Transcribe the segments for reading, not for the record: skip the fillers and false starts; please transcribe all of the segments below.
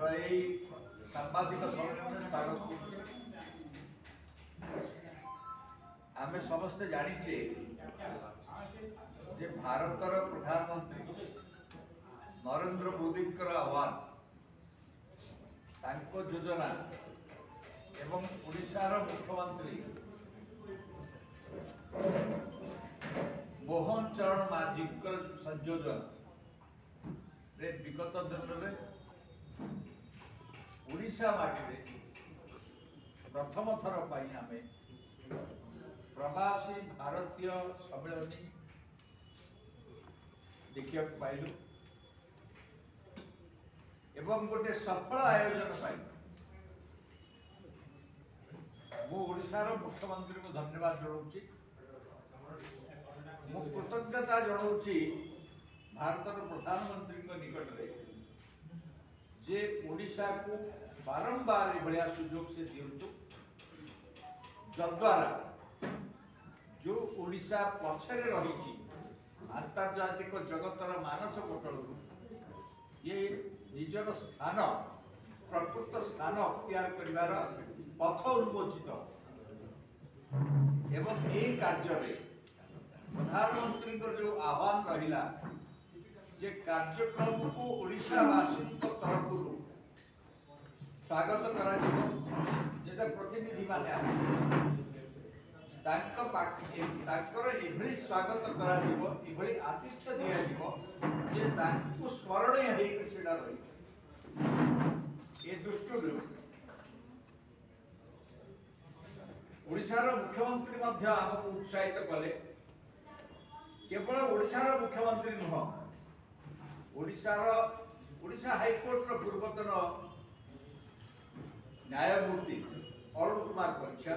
सांबादिक सम्मेलन स्वागत कर आमे समस्ते जानिचे जे भारतर प्रधानमंत्री नरेंद्र मोदी आह्वान तांको योजना एवं ओडिशार मुख्यमंत्री मोहन चरण मांझी संयोजन रे विगत दिन में ओडिशा माटी प्रथम थर आम प्रवासी भारतीय सम्मेलनी देखा पाइलु एवं गोटे सफल आयोजन पाई ओडिशार मुख्यमंत्री को धन्यवाद जनाऊँगी मु कृतज्ञता जनाऊँगी भारतर प्रधानमंत्री निकट में जे ओडिशा को बारंबार यह सुजोग से दिंतु जद्वारा जो ओडिशा पछरे रही आंतर्जातिक जगतर मानस पटल ये निजर स्थान प्रकृत स्थान अख्तियार कर पथ उन्मोचित एवं ये कार्य प्रधानमंत्री जो आह्वान रहा जे कार्यक्रम को ओडिशावासी तरफ स्वागत करा प्रतिनिधि माने स्वागत करा आतिथ्य दिया स्मरणीय रही दृष्टि ओडिशार मुख्यमंत्री आमको उत्साहित कले केवल ओडिशार मुख्यमंत्री नुह ओडिशा हाईकोर्ट पूर्वतन न्यायमूर्ति अरुण कुमार परीक्षा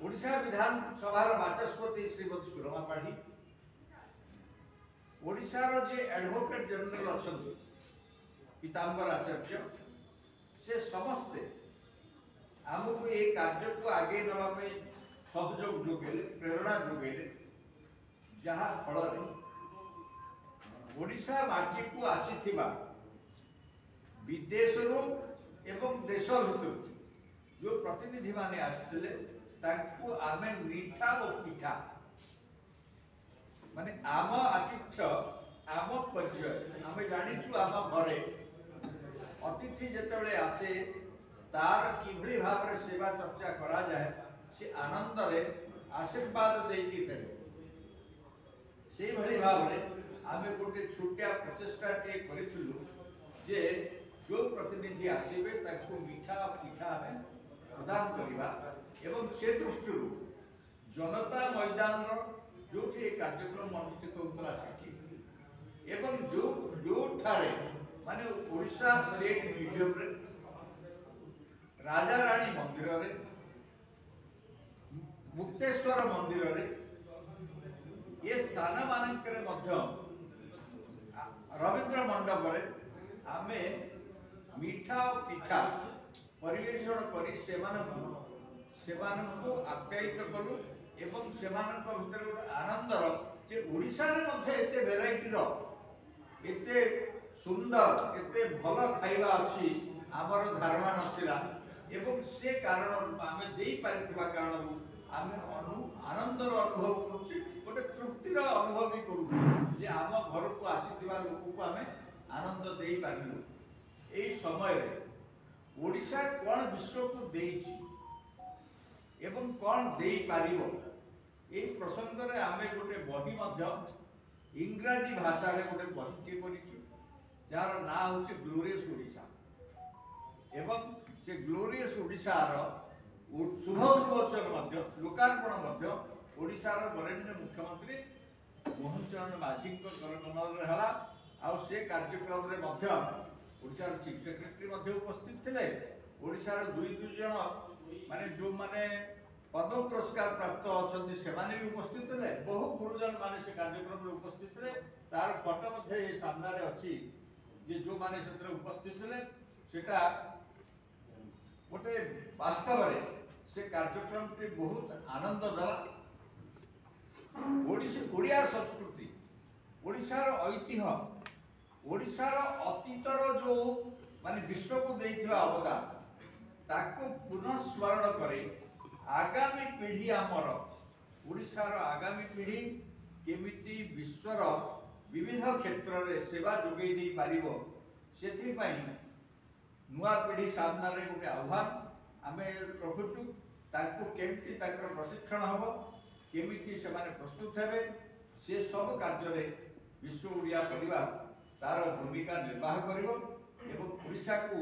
ओडिशा विधानसभा बाचस्पति श्रीमती सुरमा पाढ़ी ओडिशार जे एडवोकेट जनरल अच्छा पीताम्बर आचार्य से समस्ते आमको ये कार्य को आगे नापी सहयोग जोगेले प्रेरणा जोगेले जहाँ फल ओडिशा माटी को आसीथिबा विदेशरू एवं देश भितर जो प्रतिनिधि माने आसते तांको आमे मीठा और पिठा माने आम आतिथ्य आम परिचय आमे जानिछु आम घरे अतिथि जेतेबेले आसे तार किभली भाव रे सेवा चर्चा करा जाए से आनंद रे आशीर्वाद देकी करे से भली भाव रे आमे गोटे छोटिया प्रचेष्टा टे करिथिलु जे जो प्रतिनिधि आसीबे ताको मीठा पिठा में प्रदान करवा एवं से दृष्टि जनता मैदान जो कार्यक्रम अनुष्ठित होता सेठी एवं जो ठारे माने ओडिशा स्टेट म्यूजियम रे राजा रानी मंदिर रे मुक्तेश्वर मंदिर रे ये स्थान मानकरे मध्य रवींद्र मंडप रे आमे मीठा और पिठा परिवेषण करी सेमानंको आप्यायित कलु एवं सेमानंको भितर गोटे आनंदर जे ओडिशा रे मध्ये एते वेराइटी रो एते सुंदर एते भल खाइबा अछि आमर धारणा नथिला एवं से कारण आमे देई पारिथिबा कारण आमे आनंदर अनुभव करूछि गोटे तृप्तिर अनुभव भी करू जे आम घर को आसीथिबा लोक को आमे आनंद देई पारिलु एई समय रे ओडिशा कौन विश्व को देइछि एवं कौन देई पारिबो एई प्रसंग रे आमे गोटे बही मध्य इंग्रजी भाषा रे गोटे बही के करिछु जार ना होछि ग्लोरियस ओडिशा एवं से ग्लोरियस ओडिशा रो शुभ उन्मोचन मध्य लोकार्पण मध्य ओडिशा रो वरेण्य मुख्यमंत्री मोहन चरण मांझी करकमल रे हला आ से कार्यक्रम रे मध्य ओडिशार चीफ सेक्रेटरी उपस्थित थे ओडिशार दुई जन माने जो माने पद्म पुरस्कार प्राप्त अच्छा से भी उपस्थित थे बहु गुरुजन माने से कार्यक्रम में उपस्थित थे तार फोटो ये सामने अच्छी जे जो माने से उपस्थित थे सेटा गोटे वास्तव रे से कार्यक्रम टी बहुत आनंद दला ओडिया संस्कृति ओडिशार ऐतिह्य ओडिशार अतीतर जो जो माने विश्व को देथिबा अवदान ताको पुनः स्मरण करे आगामी पीढ़ी आमर ओडिशार आगामी पीढ़ी केमिति विश्वर विविध क्षेत्र में सेवा जोगई दे पारिबो सेथि पई नुआ पीढ़ी सामना रे गोटे आह्वान आमे रखुचु ताको केमिति ताकर प्रशिक्षण हबो केमिति से माने प्रस्तुत हेबे से सब कार्य रे विश्व ओडिया परिवार तार भूमिका निर्वाह करिवो एवं ओडिशा को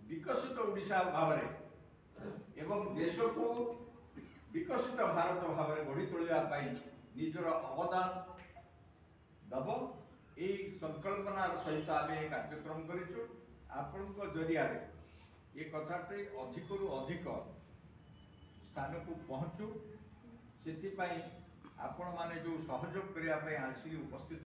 विकसित ओडिशा भाव एवं देश को विकसित भारत भाव में गढ़ी तोड़ा निजर अवदान दब यही संकल्पना सहित आम कार्यक्रम करूँ आपण जरिया ये कथाटे अधिक रु अधिक स्थान को पहुँचू से आपण मैंने जो सहयोग करने उपस्थित